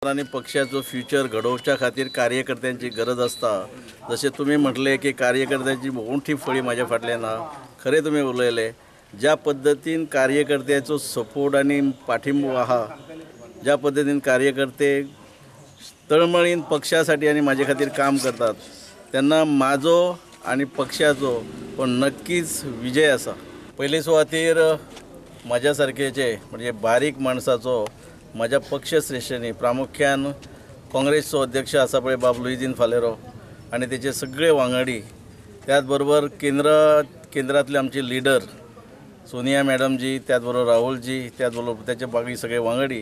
आणि पक्षाचं फ्युचर घडवच्या खातीर कार्यकर्त्यांची गरज असता। जसे तुम्ही म्हटले की कार्यकर्त्यांची मोठी फळी माझ्या फाटल्यान हा, खरे तुम्ही उलयले। ज्या पद्धतीन कार्यकर्त्याचो सपोर्ट आणि पाठिंबो आहा, ज्या पद्धतीन कार्यकर्ते तळमळीन पक्षासाठी आणि माझ्या खातीर काम करतात, त्यांना माझो आणि पक्षाचो पण नक्कीच विजय असा। पयले सुवातेर माझ्या सारखेचे म्हणजे बारीक माणसाचो माझ्या पक्षश्रेष्ठींनी प्रामुख्यान काँग्रेसचो अध्यक्ष आसा पळय बाबलुदीन फालेरो आणि त्याचे सगळे वांगडी, त्याचबरोबर केंद्रातले आमचे लीडर सोनिया मॅडम जी, त्याचबरोबर राहुल जी, त्याचबरोबर त्याचे बाकी सगळे वांगडी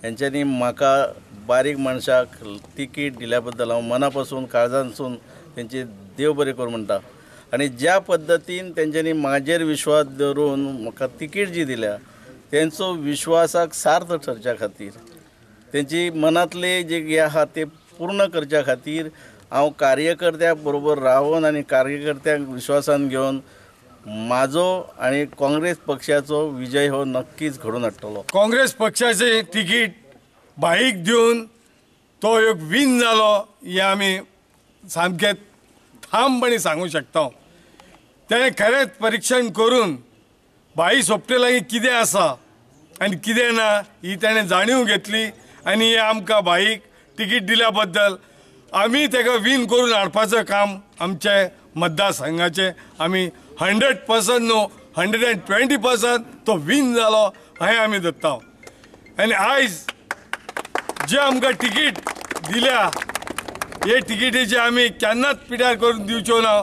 यांच्यानी म्हाका बारीक मनशाक तिकीट दिल्याबद्दल हांव मनापासून काळजांसून त्यांचे देव बरें करूं म्हणटा। आणि ज्या पद्धतीन त्यांच्यानी माझेर विश्वास धरून म्हाका तिकीट जी दिल्या, त्यांचो विश्वासाक सार्थ ठरच्या खातीर, त्यांची मनातले जे हे आहा ते पूर्ण करच्या खातीर हांव कार्यकर्त्या बरोबर रावून आणि कार्यकर्त्यांक विश्वासान घेवन माझो आणि काँग्रेस पक्षाचो विजय हो नक्कीच घडून हाडटलो। काँग्रेस पक्षाचे तिकीट भाईक दिवन तो एक विन जालो हे आमी सामके ठामपणे सांगू शकता। तेणें खरेंच परीक्षण करून भाई सोपटे लागीं कितें आसा आनी कितें ना ही तेणें जाणीव घेतली आनी हे आमकां भाईक तिकीट दिल्या बद्दल आमी तेका विन करून हाडपाचें काम आमचे मतदारसंघाचे आमी 100% न्हू 120% तो विन जालो हें आमी धरता। आनी आयज जे आमकां तिकीट दिल्या हे तिकीटीचे आमी केन्नाच पिड्यार करून दिवच्यो ना।